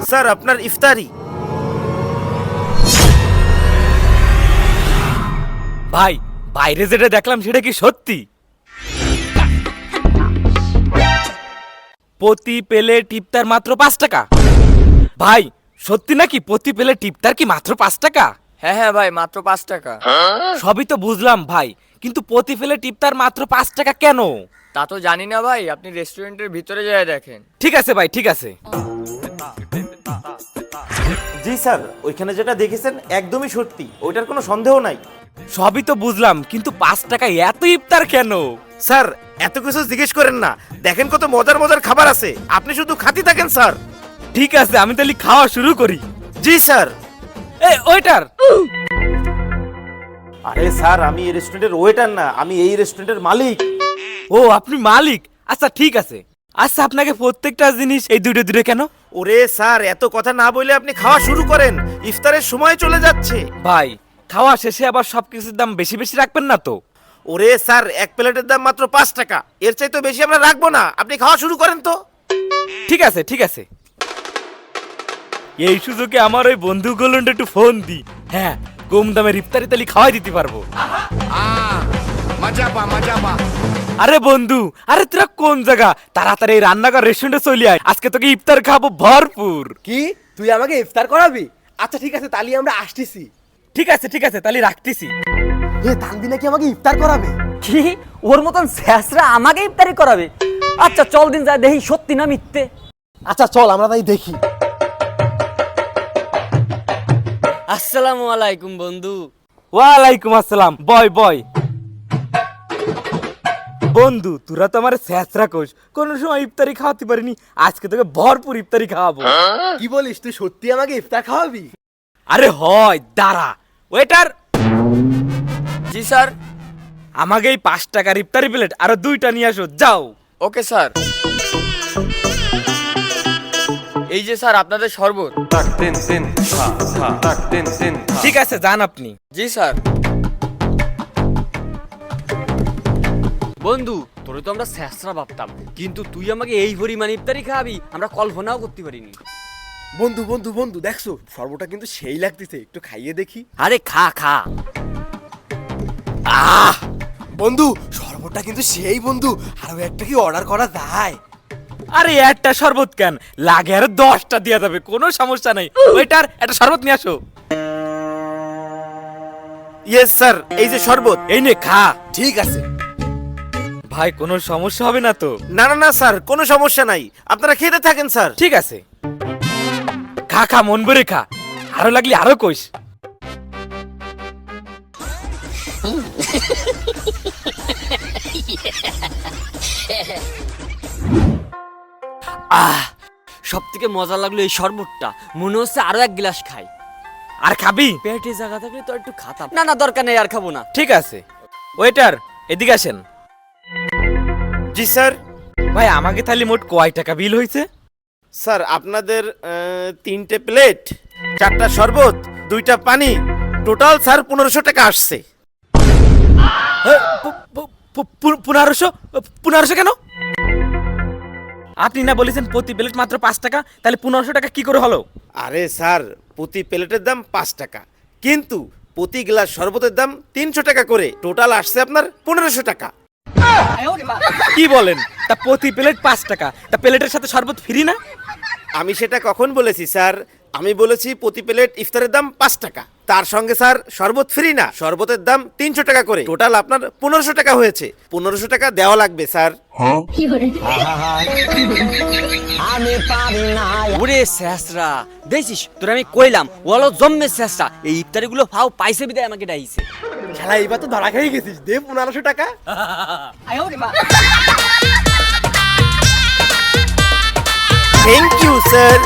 Sir আপনার ইফতারি। ভাই বাইরে যেটা দেখলাম সেটা কি সত্যি? প্রতি প্লেট ইফতার মাত্র 5 টাকা। ভাই সত্যি নাকি প্রতি প্লেট ইফতার কি মাত্র 5 টাকা? হ্যাঁ ভাই, মাত্র 5 টাকা। সবই তো বুঝলাম ভাই, কিন্তু প্রতি প্লেট ইফতার মাত্র 5 টাকা কেন? তা তো জানি না ভাই, আপনি রেস্টুরেন্টের ভিতরে যেয়ে দেখেন। ঠিক আছে ভাই, ঠিক আছে। জি স্যার, ওইখানে যেটা দেখেছেন একদমই সত্যি, ওইটার কোনো সন্দেহ নাই। সবই তো বুঝলাম, কিন্তু 5 টাকা এত ইফতার কেন? স্যার এত কিছু জিজ্ঞেস করেন না, দেখেন কত মজার মজার খাবার আছে, আপনি শুধু খাতি থাকেন স্যার। ঠিক আছে, আমি তাহলে খাওয়া শুরু করি। জি স্যার। এই ওয়েটার। আরে স্যার, আমি এই রেস্টুরেন্টের ওয়েটার না, আমি এই রেস্টুরেন্টের মালিক। ও আপনি মালিক? আচ্ছা ঠিক আছে। আচ্ছা আপনাকে প্রত্যেকটা জিনিস এই দুটো দুটো কেন? ওরে স্যার, এত কথা না বলে আপনি খাওয়া শুরু করেন, ইফতারের সময় চলে যাচ্ছে। ভাই খাওয়া শেষে আবার সবকিছুর দাম বেশি বেশি রাখবেন না তো? ওরে স্যার, এক প্লেটের দাম মাত্র 5 টাকা, এর চাইতে বেশি আমরা রাখবো না, আপনি খাওয়া শুরু করেন তো। ঠিক আছে ঠিক আছে। এই সুযোগে আমার ওই বন্ধুগুলো একটু ফোন দি। হ্যাঁ, কম দামের ইফতারি তালি খাওয়াই দিতে পারবো। আরে বন্ধু, আরে তোরা কোন জায়গা? তাড়াতাড়ি এই রান্নাঘর রেস্টুরেন্টে চলে আয়, আজকে তোকে ইফতার খাবো ভরপুর। কি তুই আমাকে ইফতার করাবি? আচ্ছা ঠিক আছে, তাহলে আমরা আসতেছি। ঠিক আছে ঠিক আছে, তাহলে রাখতেছি। এ তানবি নাকি আমাকে ইফতার করাবে? কি ওর মতন স্যাসরা আমাকে ইফতারি করাবে? আচ্ছা চল দিন যায় দেখি সত্যি না মিথ্যে। আচ্ছা চল আমরা তাই দেখি। আসসালামু আলাইকুম বন্ধু। ওয়ালাইকুম আসসালাম। বয় বয়। বন্ধু তোরা তো আমার স্যাঁচরা কোষ, কোন সময় ইফতারি খাওয়াতে পারিনি, আজকে তোকে ভরপুর ইফতারি খাওয়াবো। কি বলিস, তুই সত্যি আমাকে ইফতার খাওয়াবি? আরে হয়, দাঁড়া। ওয়েটার, জি স্যার। আমাকে এই 5 টাকার ইফতারি প্লেট আরো 2টা নিয়ে আসো, যাও। Okay sir. এই যে স্যার আপনাদের শরবত। ঠিক আছে, যান আপনি। জি স্যার। বন্ধু তোরে তো আমরা স্যাসরা ভাবতাম, কিন্তু তুই আমাকে এই পরিমাণ ইফতারি খাওয়াবি আমরা কল্পনাও করতে পারিনি। বন্ধু বন্ধু বন্ধু, দেখছো সর্বটা কিন্তু সেই লাগতেছে, একটু খাইয়ে দেখি। আরে খা খা। আহ বন্ধু সর্বটা কিন্তু সেই বন্ধু, আরো একটা কি অর্ডার করা যায়? আরে একটা শরবত কেন লাগে, আরো 10টা দেওয়া যাবে, কোনো সমস্যা নাই। ওয়েটার, একটা শরবত নিয়ে আসো। ইয়েস স্যার, এই যে শরবত। এই নে খা। ঠিক আছে। ভাই কোনো সমস্যা হবে না তো? না না না স্যার, কোনো সমস্যা নাই, আপনারা খেতে থাকেন স্যার। ঠিক আছে, খা খা, মন ভরে খা, আরো লাগলে আরো কইস। আহ সব থেকে মজা লাগলো এই শরবতটা, মনে হচ্ছে আরো এক গ্লাস খাই। আর খাবি? পেটে জায়গা থাকলে তো একটু খাতাম। না না দরকার নেই, আর খাবো না। ঠিক আছে। ওয়েটার, এদিকে আসেন। জি স্যার। ভাই আমাকে তাহলে মোট কয় টাকা বিল হয়েছে? স্যার আপনাদের 3টে প্লেট, 4টা শরবত, 2টা পানি, টোটাল স্যার 1500 টাকা আসছে। 1500 কেন? আপনি না বলেছেন প্রতি প্লেট মাত্র 5 টাকা, তাহলে 1500 টাকা কি করে হলো? আরে স্যার, প্রতি প্লেটের দাম 5 টাকা, কিন্তু প্রতি গ্লাস শরবতের দাম 300 টাকা করে, টোটাল আসছে আপনার 1500 টাকা। কি বলেন? তা প্রতি প্লেট 5 টাকা, তা প্লেটের সাথে শরবত ফ্রি না? আমি সেটা কখন বলেছি স্যার? আমি বলেছি প্রতি প্লেট ইফতারের দাম 5 টাকা, তার সঙ্গে স্যার শরবত ফ্রি না, শরবতের দাম 300 টাকা করে, টোটাল আপনার 1500 টাকা হয়েছে। 1500 টাকা দেওয়া লাগবে স্যার। ওরে স্যাসরা, দেখছিস তোর আমি কইলাম ওয়ালো জম্মে স্যাসরা, এই ইফতারি গুলো ফাও পাইছে বিদায় আমাকে ডাইছে। শালা এইবার তো ধরা খেয়ে গেছিস, দে 1500 টাকা। Thank you sir.